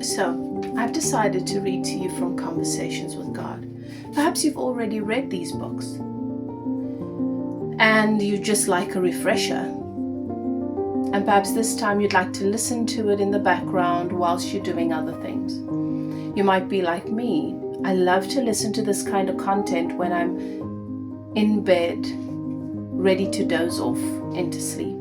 So, I've decided to read to you from Conversations with God. Perhaps you've already read these books and you just like a refresher. And perhaps this time you'd like to listen to it in the background whilst you're doing other things. You might be like me. I love to listen to this kind of content when I'm in bed, ready to doze off into sleep.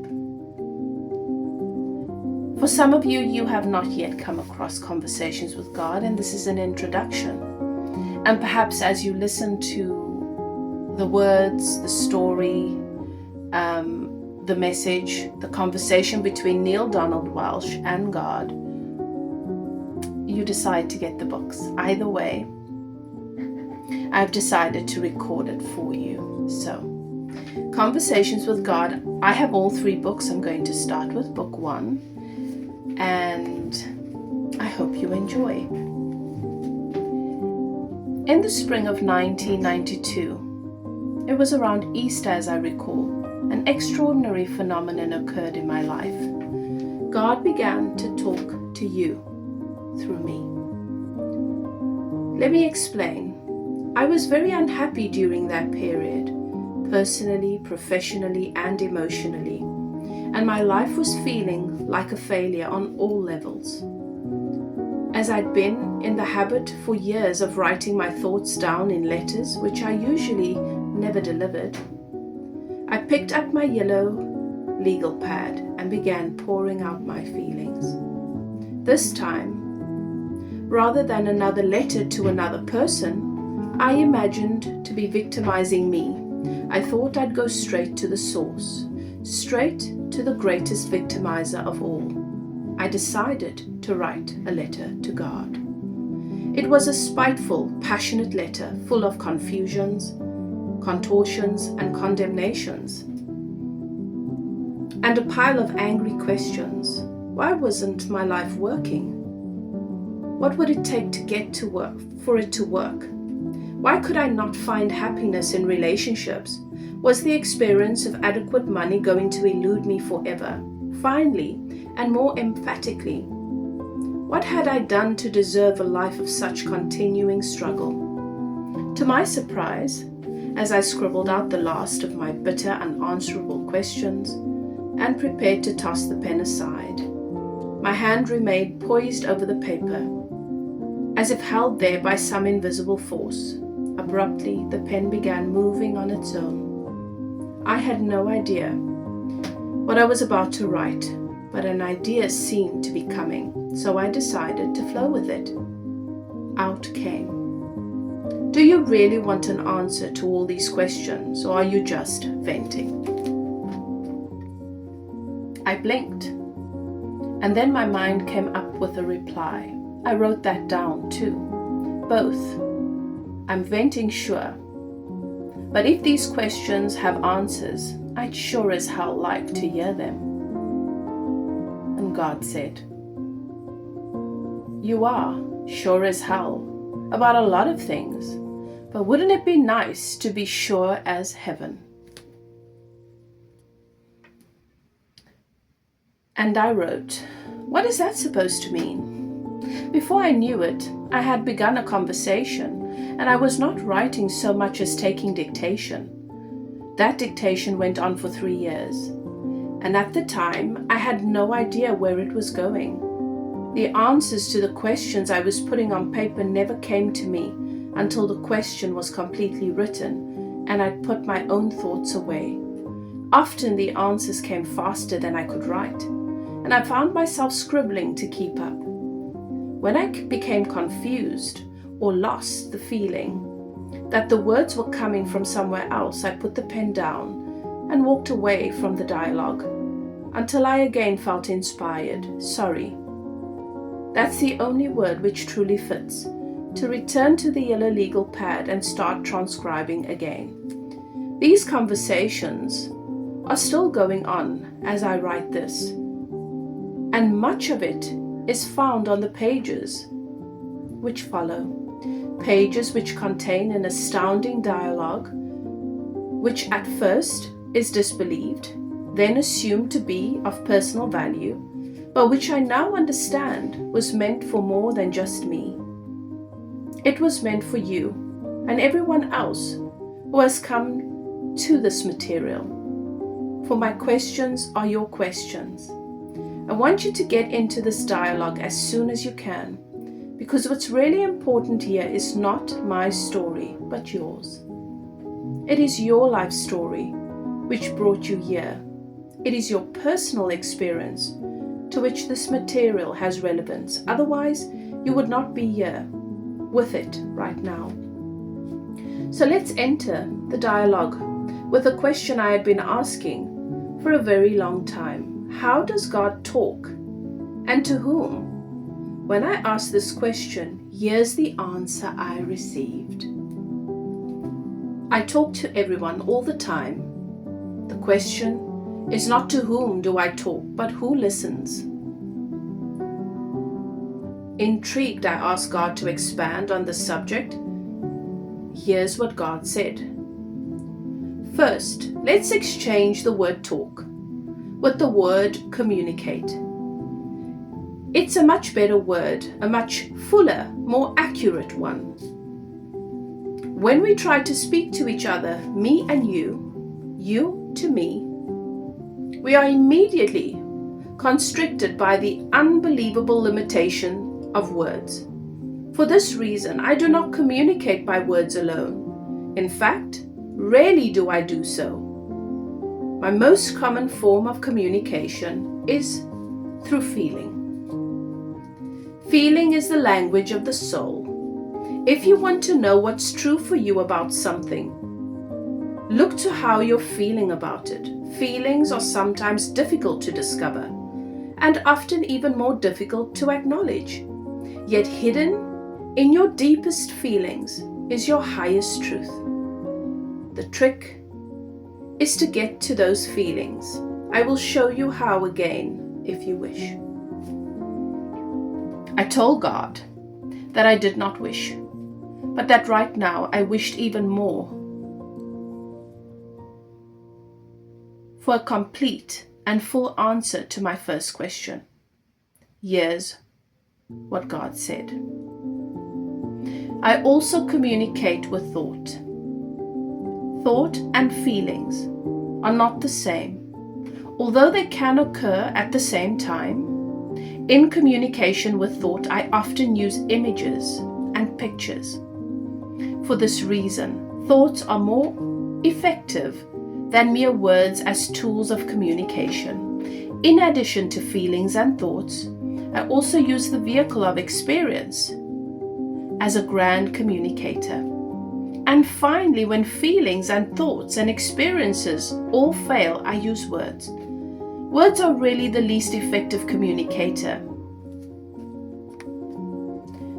For some of you, you have not yet come across Conversations with God, and this is an introduction. And perhaps as you listen to the words, the story, the message, the conversation between Neale Donald Walsch and God, you decide to get the books. Either way, I've decided to record it for you. So, Conversations with God, I have all 3 books. I'm going to start with book 1, and I hope you enjoy. In the spring of 1992, it was around Easter as I recall, an extraordinary phenomenon occurred in my life. God began to talk to you through me. Let me explain. I was very unhappy during that period, personally, professionally, and emotionally, and my life was feeling like a failure on all levels. As I'd been in the habit for years of writing my thoughts down in letters, which I usually never delivered, I picked up my yellow legal pad and began pouring out my feelings. This time, rather than another letter to another person I imagined to be victimizing me, I thought I'd go straight to the source, straight to the greatest victimizer of all. I decided to write a letter to God. It was a spiteful, passionate letter full of confusions, contortions, and condemnations, and a pile of angry questions. Why wasn't my life working? What would it take to get to work, for it to work? Why could I not find happiness in relationships? Was the experience of adequate money going to elude me forever? Finally, and more emphatically, what had I done to deserve a life of such continuing struggle? To my surprise, as I scribbled out the last of my bitter, unanswerable questions and prepared to toss the pen aside, my hand remained poised over the paper, as if held there by some invisible force. Abruptly, the pen began moving on its own. I had no idea what I was about to write, but an idea seemed to be coming, so I decided to flow with it. Out came. Do you really want an answer to all these questions, or are you just venting? I blinked, and then my mind came up with a reply. I wrote that down too. Both. I'm venting, sure. But if these questions have answers, I'd sure as hell like to hear them. And God said, you are, sure as hell, about a lot of things, but wouldn't it be nice to be sure as heaven? And I wrote, what is that supposed to mean? Before I knew it, I had begun a conversation, and I was not writing so much as taking dictation. That dictation went on for 3 years, and at the time, I had no idea where it was going. The answers to the questions I was putting on paper never came to me until the question was completely written, and I'd put my own thoughts away. Often the answers came faster than I could write, and I found myself scribbling to keep up. When I became confused or lost the feeling that the words were coming from somewhere else, I put the pen down and walked away from the dialogue until I again felt inspired. Sorry. That's the only word which truly fits. To return to the yellow legal pad and start transcribing again. These conversations are still going on as I write this, and much of it is found on the pages which follow. Pages which contain an astounding dialogue, which at first is disbelieved, then assumed to be of personal value, but which I now understand was meant for more than just me. It was meant for you and everyone else who has come to this material. For my questions are your questions. I want you to get into this dialogue as soon as you can, because what's really important here is not my story, but yours. It is your life story which brought you here. It is your personal experience to which this material has relevance. Otherwise, you would not be here with it right now. So let's enter the dialogue with a question I had been asking for a very long time. How does God talk, and to whom? When I asked this question, here's the answer I received. I talk to everyone all the time. The question is not to whom do I talk, but who listens. Intrigued, I asked God to expand on the subject. Here's what God said. First, let's exchange the word talk with the word communicate. It's a much better word, a much fuller, more accurate one. When we try to speak to each other, me and you to me, we are immediately constricted by the unbelievable limitation of words. For this reason, I do not communicate by words alone. In fact, rarely do I do so. My most common form of communication is through feeling. Feeling is the language of the soul. If you want to know what's true for you about something, look to how you're feeling about it. Feelings are sometimes difficult to discover, and often even more difficult to acknowledge. Yet hidden in your deepest feelings is your highest truth. The trick is to get to those feelings. I will show you how again, if you wish. I told God that I did not wish, but that right now I wished even more for a complete and full answer to my first question. Here's what God said. I also communicate with thought. Thought and feelings are not the same. Although they can occur at the same time, in communication with thought, I often use images and pictures. For this reason, thoughts are more effective than mere words as tools of communication. In addition to feelings and thoughts, I also use the vehicle of experience as a grand communicator. And finally, when feelings and thoughts and experiences all fail, I use words. Words are really the least effective communicator.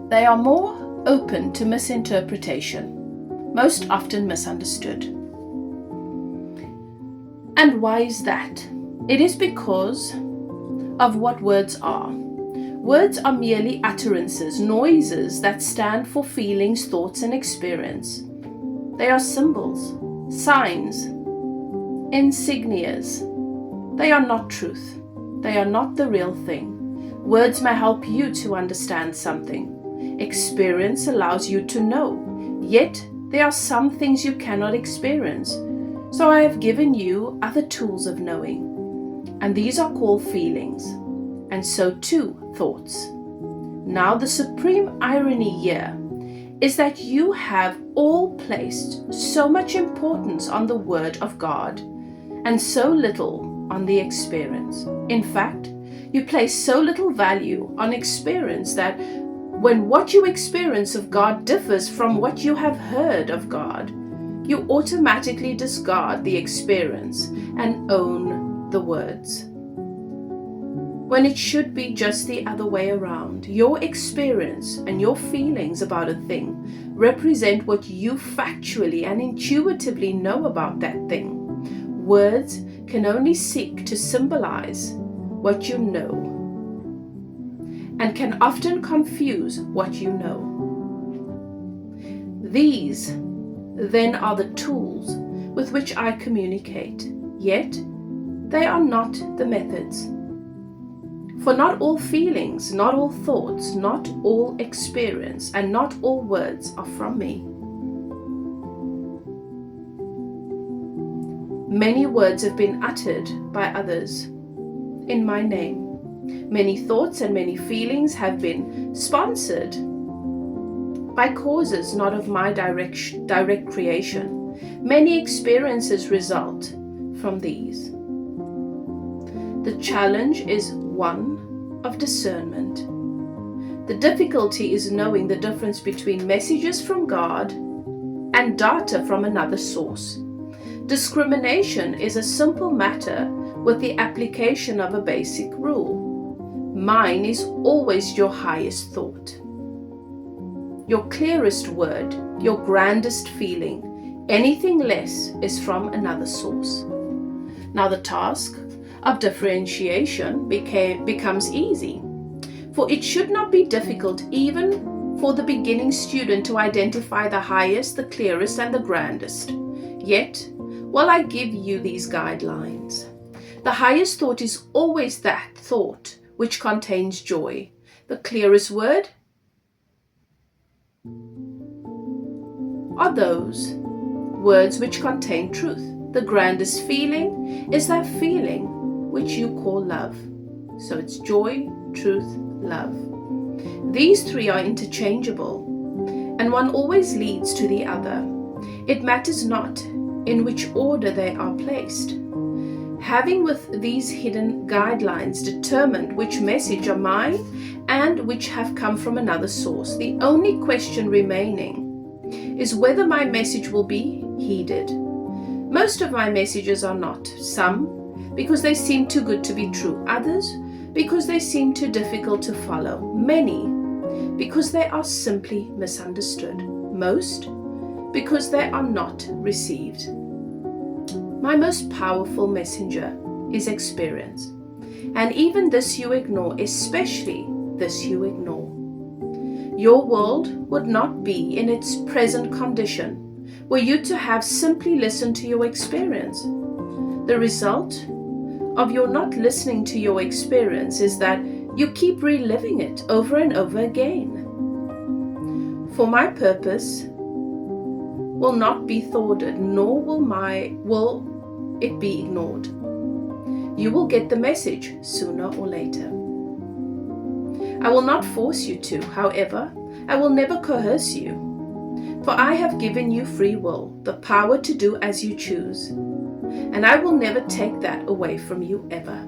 They are more open to misinterpretation, most often misunderstood. And why is that? It is because of what words are. Words are merely utterances, noises that stand for feelings, thoughts, and experience. They are symbols, signs, insignias. They are not truth. They are not the real thing. Words may help you to understand something. Experience allows you to know. Yet, there are some things you cannot experience. So I have given you other tools of knowing. And these are called feelings. And so too, thoughts. Now, the supreme irony here is that you have all placed so much importance on the Word of God and so little on the experience. In fact, you place so little value on experience that when what you experience of God differs from what you have heard of God, you automatically discard the experience and own the words. When it should be just the other way around. Your experience and your feelings about a thing represent what you factually and intuitively know about that thing. Words can only seek to symbolize what you know and can often confuse what you know. These then are the tools with which I communicate, yet they are not the methods. For not all feelings, not all thoughts, not all experience, and not all words are from me. Many words have been uttered by others in my name. Many thoughts and many feelings have been sponsored by causes not of my direct creation. Many experiences result from these. The challenge is one of discernment. The difficulty is knowing the difference between messages from God and data from another source. Discrimination is a simple matter with the application of a basic rule. Mine is always your highest thought, your clearest word, your grandest feeling. Anything less is from another source. Now the task of differentiation becomes easy, for it should not be difficult even for the beginning student to identify the highest, the clearest, and the grandest. Yet, while I give you these guidelines, the highest thought is always that thought which contains joy. The clearest word are those words which contain truth. The grandest feeling is that feeling which you call love. So it's joy, truth, love. These three are interchangeable, and one always leads to the other. It matters not in which order they are placed. Having with these hidden guidelines determined which message are mine and which have come from another source, the only question remaining is whether my message will be heeded. Most of my messages are not. Some because they seem too good to be true. Others because they seem too difficult to follow. Many because they are simply misunderstood. Most because they are not received. My most powerful messenger is experience, and even this you ignore, especially this you ignore. Your world would not be in its present condition were you to have simply listened to your experience. The result of your not listening to your experience is that you keep reliving it over and over again. For my purpose will not be thwarted, nor will it be ignored. You will get the message sooner or later. I will not force you to, however, I will never coerce you. For I have given you free will, the power to do as you choose, and I will never take that away from you ever.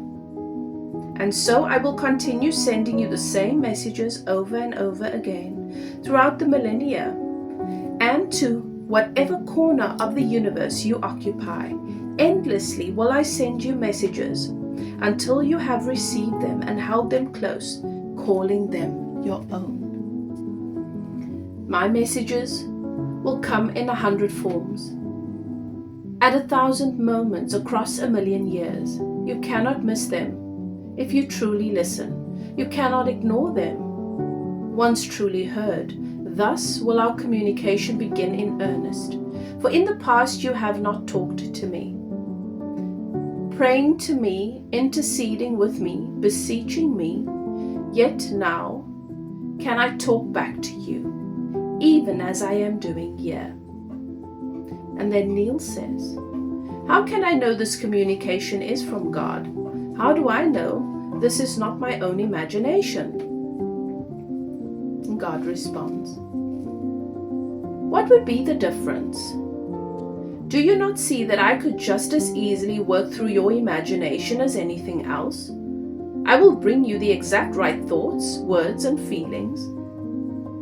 And so I will continue sending you the same messages over and over again throughout the millennia, and to whatever corner of the universe you occupy. Endlessly will I send you messages until you have received them and held them close, calling them your own. My messages will come in 100 forms, at 1,000 moments across 1,000,000 years. You cannot miss them if you truly listen. You cannot ignore them once truly heard. Thus will our communication begin in earnest. For in the past you have not talked to me, praying to me, interceding with me, beseeching me. Yet now can I talk back to you, even as I am doing here. And then Neil says, how can I know this communication is from God? How do I know this is not my own imagination? And God responds, what would be the difference? Do you not see that I could just as easily work through your imagination as anything else? I will bring you the exact right thoughts, words, and feelings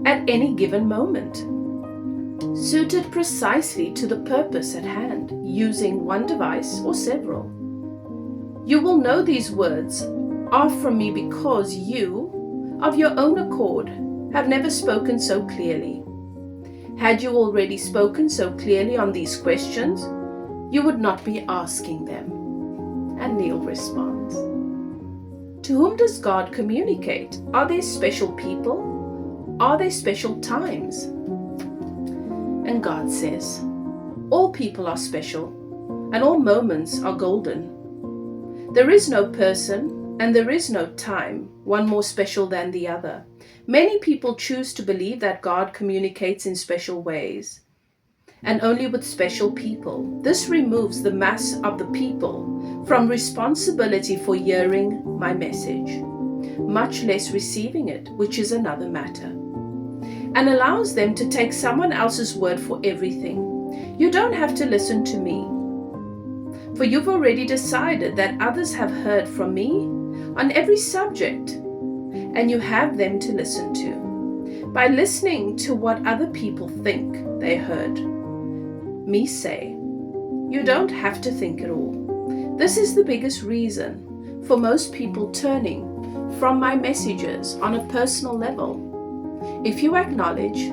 at any given moment, suited precisely to the purpose at hand, using one device or several. You will know these words are from me because you, of your own accord, have never spoken so clearly. Had you already spoken so clearly on these questions, you would not be asking them. And Neil responds, to whom does God communicate? Are there special people? Are there special times? And God says, all people are special, and all moments are golden. There is no person and there is no time, one more special than the other. Many people choose to believe that God communicates in special ways and only with special people. This removes the mass of the people from responsibility for hearing my message, much less receiving it, which is another matter, and allows them to take someone else's word for everything. You don't have to listen to me, for you've already decided that others have heard from me on every subject, and you have them to listen to. By listening to what other people think they heard me say, you don't have to think at all. This is the biggest reason for most people turning from my messages on a personal level. If you acknowledge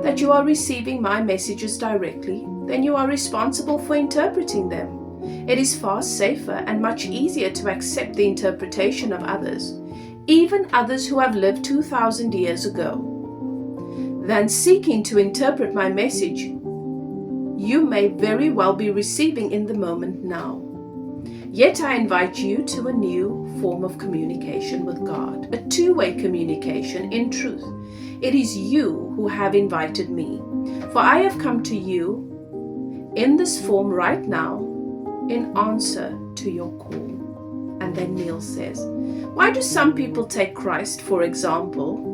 that you are receiving my messages directly, then you are responsible for interpreting them. It is far safer and much easier to accept the interpretation of others, even others who have lived 2,000 years ago, than seeking to interpret my message you may very well be receiving in the moment now. Yet I invite you to a new form of communication with God, a two-way communication in truth. It is you who have invited me, for I have come to you in this form right now in answer to your call. And then Neil says, why do some people take Christ, for example,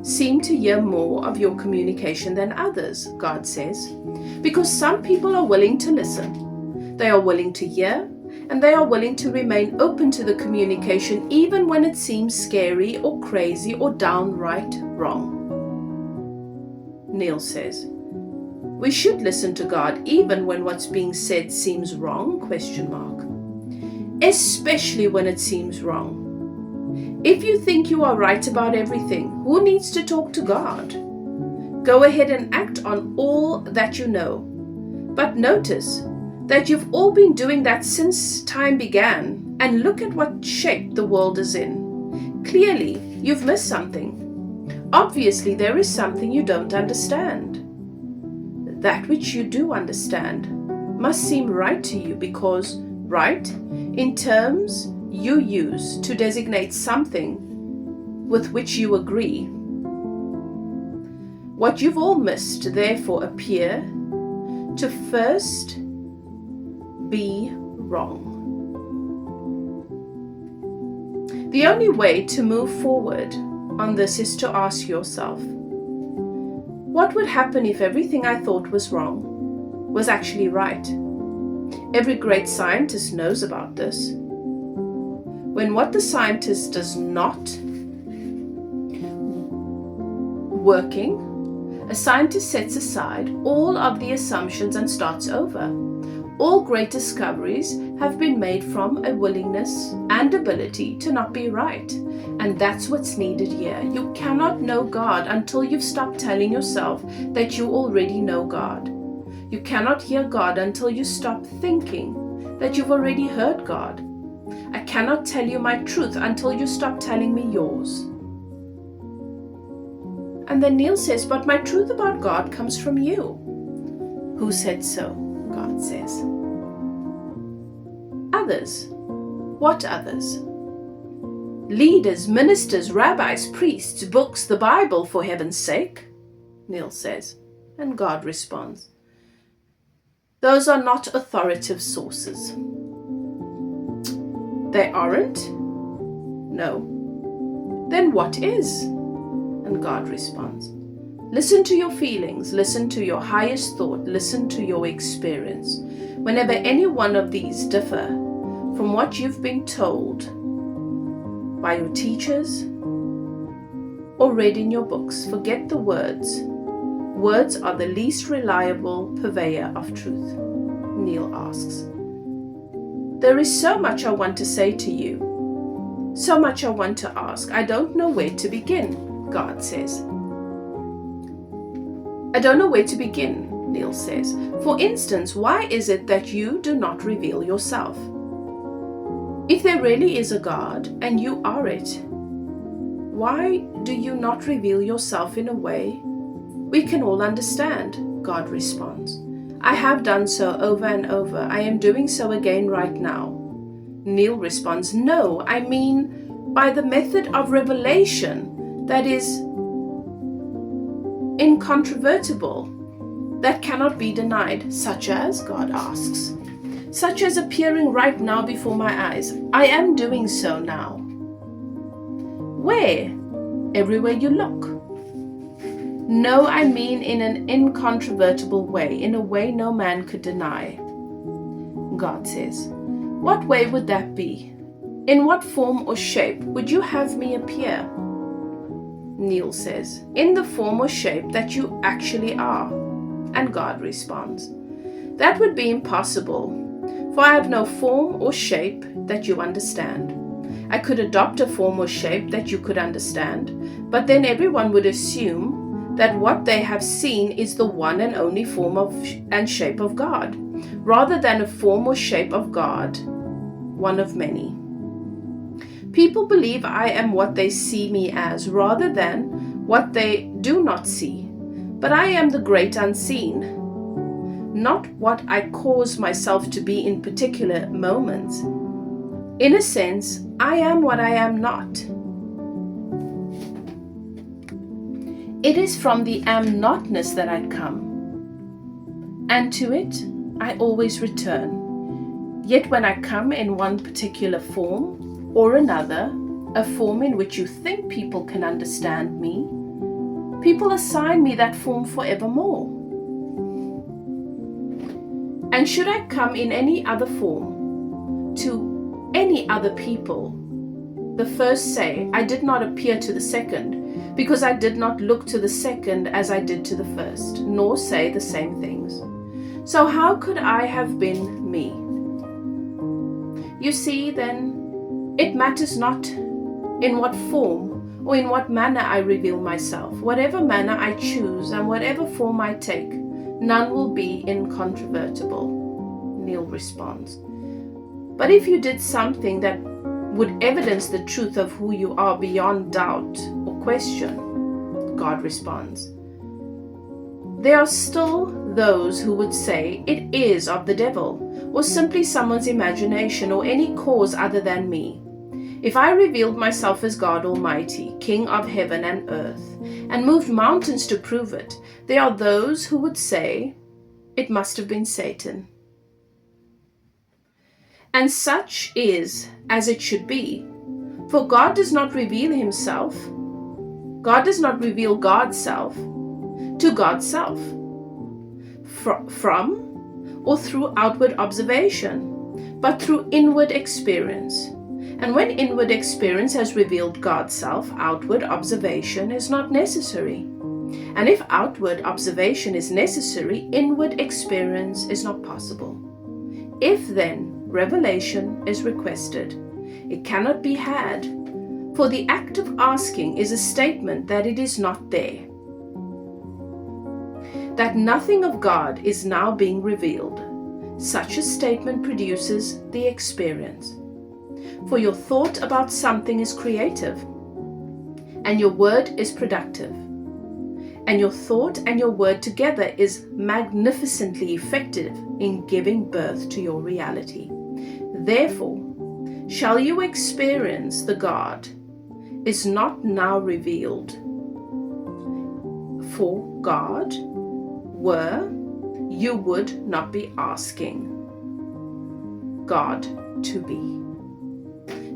seem to hear more of your communication than others? God says, because some people are willing to listen, they are willing to hear, and they are willing to remain open to the communication even when it seems scary or crazy or downright wrong. Neil says, we should listen to God even when what's being said seems wrong, ? Especially when it seems wrong. If you think you are right about everything, who needs to talk to God? Go ahead and act on all that you know. But notice that you've all been doing that since time began, and look at what shape the world is in. Clearly, you've missed something. Obviously, there is something you don't understand. That which you do understand must seem right to you, because right, in terms you use to designate something with which you agree. What you've all missed, therefore, appear to first be wrong. The only way to move forward on this is to ask yourself, what would happen if everything I thought was wrong was actually right? Every great scientist knows about this. When what the scientist does not working, a scientist sets aside all of the assumptions and starts over. All great discoveries have been made from a willingness and ability to not be right. And that's what's needed here. You cannot know God until you've stopped telling yourself that you already know God. You cannot hear God until you stop thinking that you've already heard God. I cannot tell you my truth until you stop telling me yours. And then Neil says, but my truth about God comes from you. Who said so? God says. Others. What others? Leaders, ministers, rabbis, priests, books, the Bible, for heaven's sake, Neil says. And God responds, those are not authoritative sources. They aren't? No. Then what is? And God responds, listen to your feelings, listen to your highest thought, listen to your experience. Whenever any one of these differ from what you've been told by your teachers or read in your books, forget the words. Words are the least reliable purveyor of truth. Neil asks, there is so much I want to say to you, so much I want to ask. I don't know where to begin. God says. I don't know where to begin, Neil says. For instance, why is it that you do not reveal yourself? If there really is a God and you are it, why do you not reveal yourself in a way we can all understand? God responds. I have done so over and over. I am doing so again right now. Neil responds, no, I mean by the method of revelation that is incontrovertible, that cannot be denied, such as, God asks, such as appearing right now before my eyes. I am doing so now. Where? Everywhere you look. No, I mean in an incontrovertible way, in a way no man could deny. God says, what way would that be? In what form or shape would you have me appear? Neil says, in the form or shape that you actually are. And God responds, that would be impossible, for I have no form or shape that you understand. I could adopt a form or shape that you could understand, but then everyone would assume that what they have seen is the one and only form and shape of God, rather than a form or shape of God, one of many. People believe I am what they see me as, rather than what they do not see. But I am the great unseen, not what I cause myself to be in particular moments. In a sense, I am what I am not. It is from the am-notness that I come, and to it I always return. Yet when I come in one particular form or another, a form in which you think people can understand me, people assign me that form forevermore. And should I come in any other form to any other people, the first say, I did not appear to the second, because I did not look to the second as I did to the first, nor say the same things. So how could I have been me? You see, then, it matters not in what form or in what manner I reveal myself. Whatever manner I choose and whatever form I take, none will be incontrovertible. Neil responds, but if you did something that would evidence the truth of who you are beyond doubt or question, God responds, there are still those who would say it is of the devil, or simply someone's imagination, or any cause other than me. If I revealed myself as God Almighty, King of heaven and earth, and moved mountains to prove it, there are those who would say it must have been Satan. And such is as it should be, for God does not reveal himself. God does not reveal God's self to God's self from or through outward observation, but through inward experience. And when inward experience has revealed God's self, outward observation is not necessary. And if outward observation is necessary, inward experience is not possible. If then revelation is requested, it cannot be had, for the act of asking is a statement that it is not there, that nothing of God is now being revealed. Such a statement produces the experience. For your thought about something is creative, and your word is productive, and your thought and your word together is magnificently effective in giving birth to your reality. Therefore, shall you experience the God is not now revealed. For God were, you would not be asking God to be.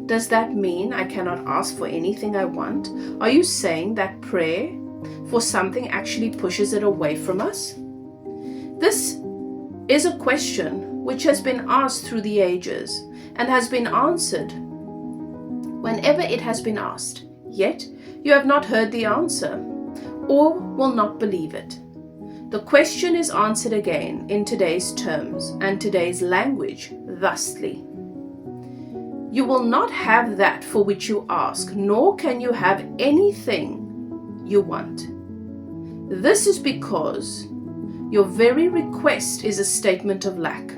Does that mean I cannot ask for anything I want? Are you saying that prayer for something actually pushes it away from us? This is a question which has been asked through the ages and has been answered whenever it has been asked. Yet you have not heard the answer or will not believe it. The question is answered again in today's terms and today's language thusly. You will not have that for which you ask, nor can you have anything you want. This is because your very request is a statement of lack.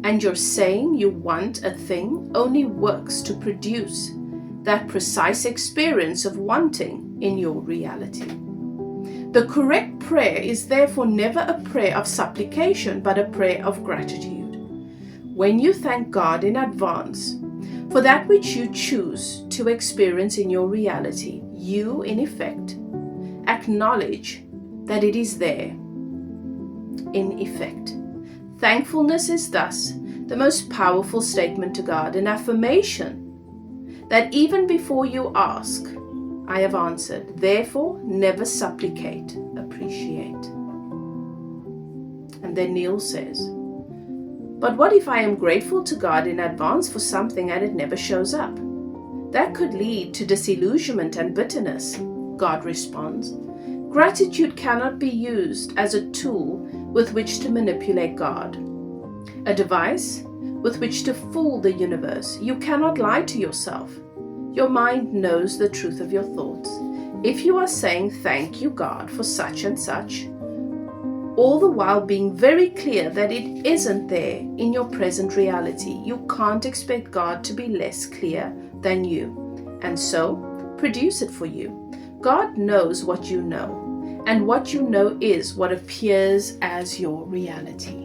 And your saying you want a thing only works to produce that precise experience of wanting in your reality. The correct prayer is therefore never a prayer of supplication, but a prayer of gratitude. when you thank God in advance for that which you choose to experience in your reality, you, in effect, acknowledge that it is there. In effect, thankfulness is thus the most powerful statement to God, an affirmation that even before you ask, I have answered. Therefore, never supplicate, appreciate. And then Neil says, but what if I am grateful to God in advance for something and it never shows up? That could lead to disillusionment and bitterness. God responds, gratitude cannot be used as a tool with which to manipulate God, a device with which to fool the universe. You cannot lie to yourself. Your mind knows the truth of your thoughts. If you are saying thank you, God, for such and such, all the while being very clear that it isn't there in your present reality, you can't expect God to be less clear than you, and so produce it for you. God knows what you know, and what you know is what appears as your reality.